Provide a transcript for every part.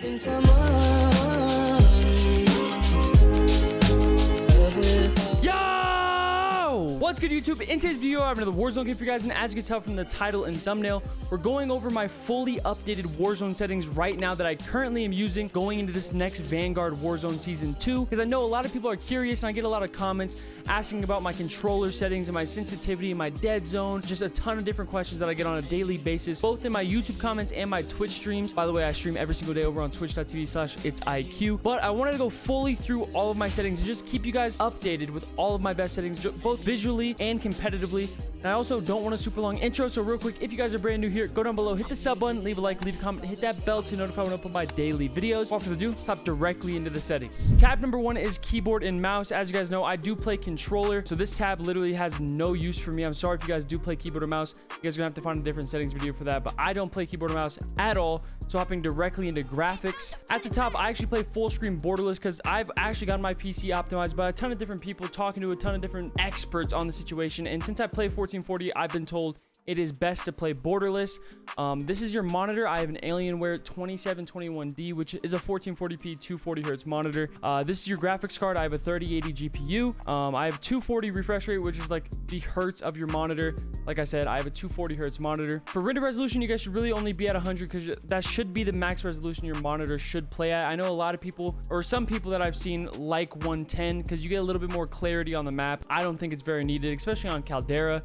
missing someone. What's good, YouTube? In today's video, I have another Warzone game for you guys, and as you can tell from the title and thumbnail, we're going over my fully updated Warzone settings right now that I currently am using going into this next Vanguard Warzone Season 2, because I know a lot of people are curious, and I get a lot of comments asking about my controller settings and my sensitivity and my dead zone, just a ton of different questions that I get on a daily basis, both in my YouTube comments and my Twitch streams. By the way, I stream every single day over on twitch.tv/itsEyeQew, but I wanted to go fully through all of my settings and just keep you guys updated with all of my best settings, both visually and competitively. And I also don't want a super long intro, so real quick, if you guys are brand new here, go down below, hit the sub button, leave a like, leave a comment, hit that bell to be notified when I upload my daily videos. Without further ado, let's hop directly into the settings. Tab number 1 is keyboard and mouse. As you guys know, I do play controller, so this tab literally has no use for me. I'm sorry if you guys do play keyboard or mouse. You guys are gonna have to find a different settings video for that, but I don't play keyboard or mouse at all. So hopping directly into graphics. At the top, I actually play full screen borderless because I've actually got my PC optimized by a ton of different people, talking to a ton of different experts on the situation. And since I play 1440, I've been told it is best to play borderless. This is your monitor. I have an Alienware 2721D, which is a 1440p 240 hertz monitor. This is your graphics card. I have a 3080 GPU. I have 240 refresh rate, which is like the hertz of your monitor. Like I said, I have a 240 hertz monitor. For render resolution, you guys should really only be at 100 because that should be the max resolution your monitor should play at. I know a lot of people, or some people that I've seen, like 110 because you get a little bit more clarity on the map. I don't think it's very needed, especially on Caldera.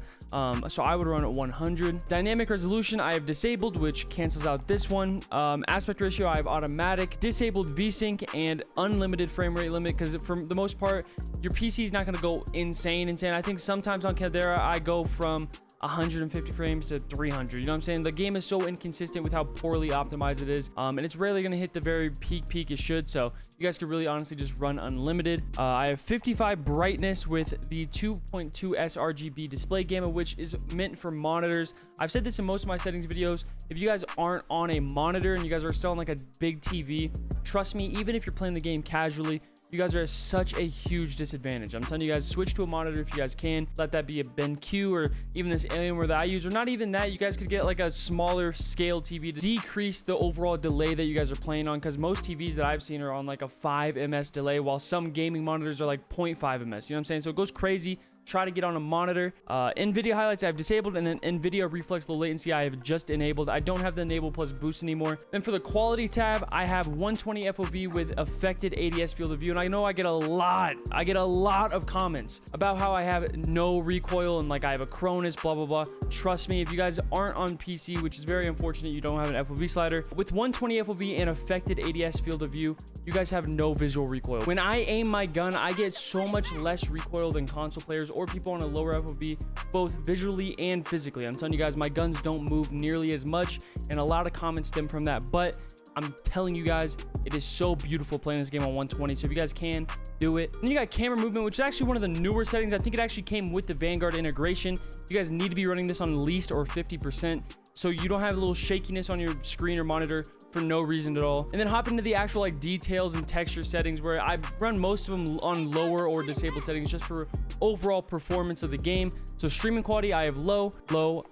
So I would run at 100. Dynamic resolution I have disabled, which cancels out this one. Aspect ratio I have automatic, disabled VSync, and unlimited frame rate limit because for the most part your PC is not going to go insane. I think sometimes on Caldera I go from 150 frames to 300. You know what I'm saying? The game is so inconsistent with how poorly optimized it is, and it's rarely going to hit the very peak it should. So you guys could really honestly just run unlimited. I have 55 brightness with the 2.2 sRGB display gamma, which is meant for monitors. I've said this in most of my settings videos. If you guys aren't on a monitor and you guys are still on like a big TV, trust me, even if you're playing the game casually, you guys are at such a huge disadvantage. I'm telling you guys, switch to a monitor if you guys can. Let that be a BenQ or even this Alienware that I use, or not even that. You guys could get like a smaller scale TV to decrease the overall delay that you guys are playing on, because most TVs that I've seen are on like a 5 ms delay, while some gaming monitors are like 0.5 ms. You know what I'm saying? So it goes crazy. Try to get on a monitor. NVIDIA highlights I've disabled, and then NVIDIA reflex low latency I have just enabled. I don't have the enable plus boost anymore. Then for the quality tab, I have 120 FOV with affected ADS field of view, and I know I get a lot of comments about how I have no recoil and like I have a Cronus, blah blah blah. Trust me, if you guys aren't on PC, which is very unfortunate, you don't have an FOV slider, with 120 FOV and affected ADS field of view, you guys have no visual recoil. When I aim my gun, I get so much less recoil than console players or people on a lower FOV, both visually and physically. I'm telling you guys, my guns don't move nearly as much, and a lot of comments stem from that, but I'm telling you guys, it is so beautiful playing this game on 120. So if you guys can, do it. And you got camera movement, which is actually one of the newer settings. I think it actually came with the Vanguard integration. You guys need to be running this on least or 50%, so you don't have a little shakiness on your screen or monitor for no reason at all. And then hop into the actual like details and texture settings, where I run most of them on lower or disabled settings just for overall performance of the game. So streaming quality I have low,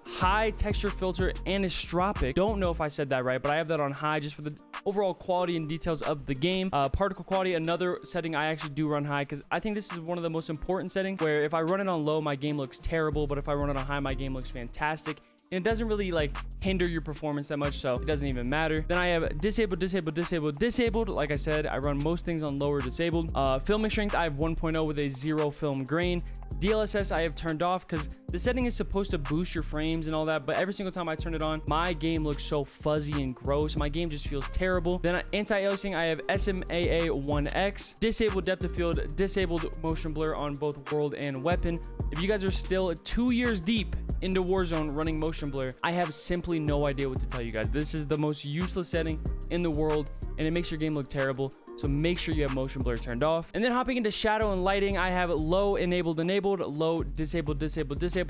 high, texture filter, anisotropic. Don't know if I said that right, but I have that on high just for the overall quality and details of the game. Particle quality, another setting I actually do run high because I think this is one of the most important settings, where if I run it on low, my game looks terrible, but if I run it on high, my game looks fantastic. And it doesn't really like hinder your performance that much, so it doesn't even matter. Then I have disabled. Like I said, I run most things on lower disabled. Filming strength I have 1.0 with a 0 film grain. DLSS I have turned off because the setting is supposed to boost your frames and all that, but every single time I turn it on, my game looks so fuzzy and gross. My game just feels terrible. Then anti-aliasing I have SMAA 1X, disabled depth of field, disabled motion blur on both world and weapon. If you guys are still 2 years deep into Warzone running motion blur, I have simply no idea what to tell you guys. This is the most useless setting in the world, and it makes your game look terrible. So make sure you have motion blur turned off. And then hopping into shadow and lighting, I have low enabled, low disabled.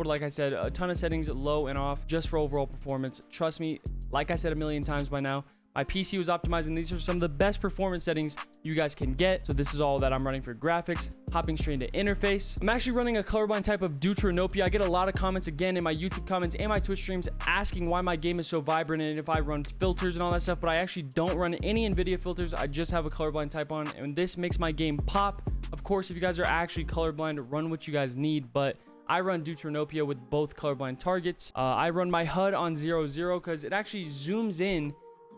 Like I said, a ton of settings, low and off, just for overall performance. Trust me, like I said a million times by now, My PC was optimized, and these are some of the best performance settings you guys can get. So this is all that I'm running for graphics. Hopping straight into interface, I'm actually running a colorblind type of deuteranopia. I get a lot of comments again in my YouTube comments and my Twitch streams asking why my game is so vibrant and if I run filters and all that stuff, but I actually don't run any NVIDIA filters. I just have a colorblind type on, and this makes my game pop. Of course, if you guys are actually colorblind, run what you guys need, but I run deuteranopia with both colorblind targets. I run my HUD on 0-0 because it actually zooms in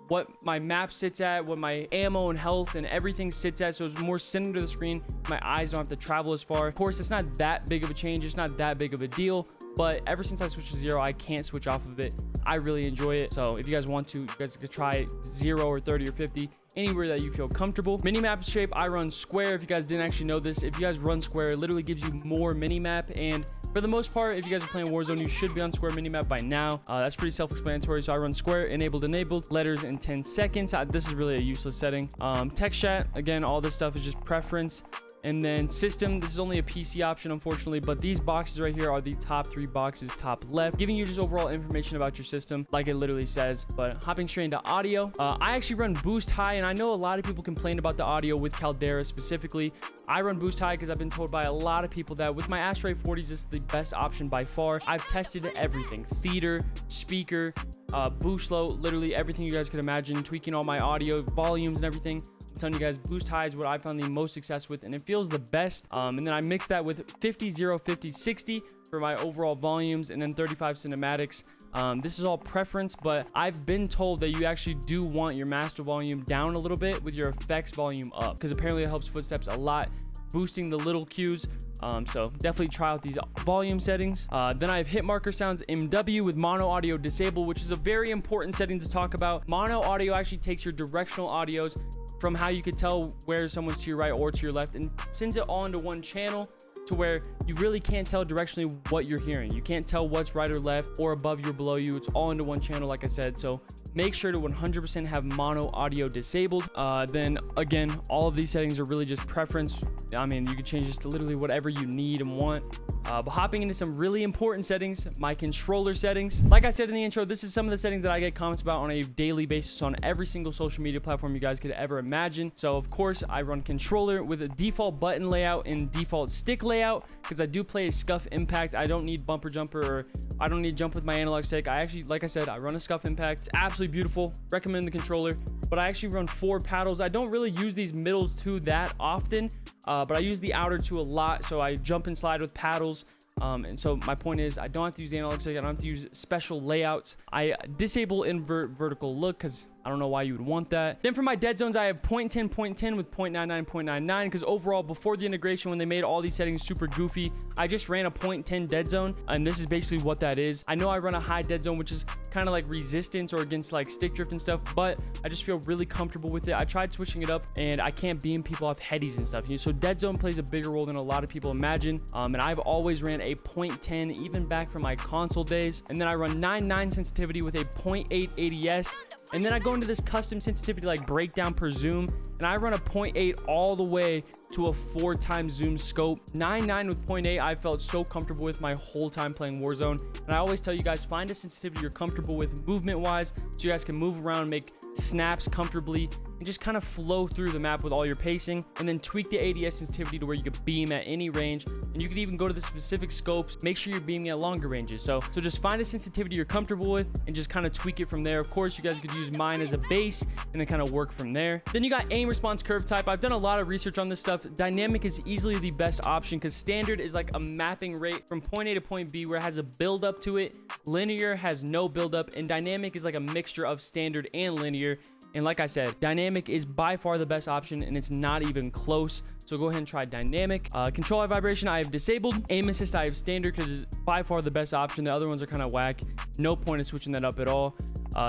what my map sits at, what my ammo and health and everything sits at, so it's more centered to the screen. My eyes don't have to travel as far. Of course, it's not that big of a change, it's not that big of a deal, but ever since I switched to 0, I can't switch off of it. I really enjoy it. So if you guys want to, you guys could try 0 or 30 or 50, anywhere that you feel comfortable. Minimap shape, I run square. If you guys didn't actually know this, if you guys run square, it literally gives you more minimap, and for the most part, if you guys are playing Warzone, you should be on square minimap by now. That's pretty self-explanatory. So I run square, enabled, letters in 10 seconds. This is really a useless setting. Text chat, again, all this stuff is just preference. And then system, this is only a PC option, unfortunately, but these boxes right here are the top 3 boxes, top left, giving you just overall information about your system, like it literally says. But hopping straight into audio, I actually run boost high, and I know a lot of people complain about the audio with Caldera specifically. I run boost high because I've been told by a lot of people that with my Astray 40s, this is the best option by far. I've tested everything, theater, speaker, boost low, literally everything you guys could imagine, tweaking all my audio volumes and everything. I'm telling you guys, boost high is what I found the most success with, and it feels the best. And then I mix that with 50, 0, 50, 60 for my overall volumes, and then 35 cinematics. This is all preference, but I've been told that you actually do want your master volume down a little bit with your effects volume up, because apparently it helps footsteps a lot, boosting the little cues. So definitely try out these volume settings. Then I have hit marker sounds MW with mono audio disabled, which is a very important setting to talk about. Mono audio actually takes your directional audios from how you could tell where someone's to your right or to your left and sends it all into one channel, to where you really can't tell directionally what you're hearing. You can't tell what's right or left or above you or below you. It's all into one channel, like I said. So make sure to 100% have mono audio disabled. Then again, all of these settings are really just preference. I mean, you can change this to literally whatever you need and want. But hopping into some really important settings, my controller settings. Like I said in the intro, this is some of the settings that I get comments about on a daily basis on every single social media platform you guys could ever imagine. So of course, I run controller with a default button layout and default stick layout, because I do play a scuff impact. I don't need bumper jumper, or I don't need jump with my analog stick. I actually, like I said, I run a scuff impact. It's absolutely beautiful. Recommend the controller. But I actually run 4 paddles. I don't really use these middles two that often, but I use the outer two a lot. So I jump and slide with paddles. And so my point is, I don't have to use the analog stick. I don't have to use special layouts. I disable invert vertical look because I don't know why you would want that. Then for my dead zones, I have 0.10, 0.10 with 0.99, 0.99, because overall, before the integration, when they made all these settings super goofy, I just ran a 0.10 dead zone, and this is basically what that is. I know I run a high dead zone, which is kind of like resistance or against like stick drift and stuff, but I just feel really comfortable with it. I tried switching it up, and I can't beam people off headies and stuff. So dead zone plays a bigger role than a lot of people imagine, and I've always ran a 0.10, even back from my console days. And then I run 9.9 sensitivity with a 0.8 ADS. And then I go into this custom sensitivity like breakdown per zoom, and I run a 0.8 all the way to a 4x zoom scope. 9.9 with 0.8 I felt so comfortable with my whole time playing Warzone. And I always tell you guys, find a sensitivity you're comfortable with movement wise, so you guys can move around, make snaps comfortably, and just kind of flow through the map with all your pacing. And then tweak the ADS sensitivity to where you could beam at any range, and you could even go to the specific scopes, make sure you're beaming at longer ranges. So just find a sensitivity you're comfortable with and just kind of tweak it from there. Of course, you guys could use mine as a base and then kind of work from there. Then you got aim response curve type. I've done a lot of research on this stuff. Dynamic is easily the best option, because standard is like a mapping rate from point A to point B where it has a build up to it. Linear has no build up, and dynamic is like a mixture of standard and linear. And like I said, dynamic is by far the best option, and it's not even close. So go ahead and try dynamic. Control eye vibration I have disabled. Aim assist I have standard, because it's by far the best option. The other ones are kind of whack. No point in switching that up at all.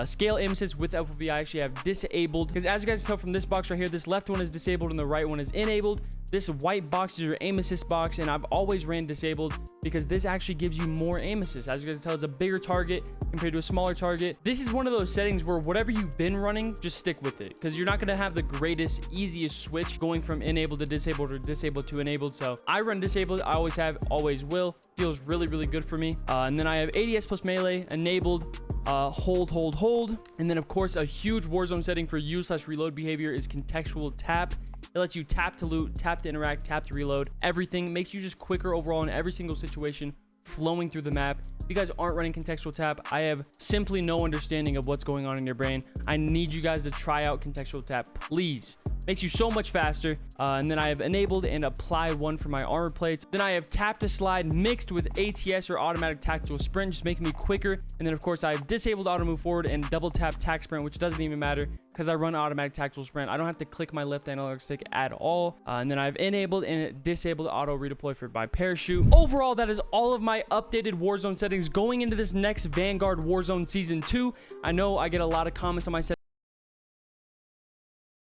Scale aim assist with FOV I actually have disabled, because as you guys can tell from this box right here, this left one is disabled and the right one is enabled. This white box is your aim assist box, and I've always ran disabled because this actually gives you more aim assist. As you guys can tell, it's a bigger target compared to a smaller target. This is one of those settings where whatever you've been running, just stick with it, because you're not going to have the greatest, easiest switch going from enabled to disabled or disabled to enabled. So I run disabled. I always have, always will. Feels really, really good for me. And then I have ADS plus melee enabled. hold. And then of course a huge Warzone setting for use/reload behavior is contextual tap. It lets you tap to loot, tap to interact, tap to reload. Everything makes you just quicker overall in every single situation, flowing through the map. If you guys aren't running contextual tap, I have simply no understanding of what's going on in your brain. I need you guys to try out contextual tap, please. Makes you so much faster. And then I have enabled and applied one for my armor plates. Then I have tap to slide mixed with ATS or automatic tactical sprint, just making me quicker. And then of course I've disabled auto move forward and double tap tac sprint, which doesn't even matter because I run automatic tactical sprint. I don't have to click my left analog stick at all. And then I've enabled and disabled auto redeploy for my parachute. Overall, that is all of my updated Warzone settings going into this next Vanguard Warzone Season 2. I know I get a lot of comments on my settings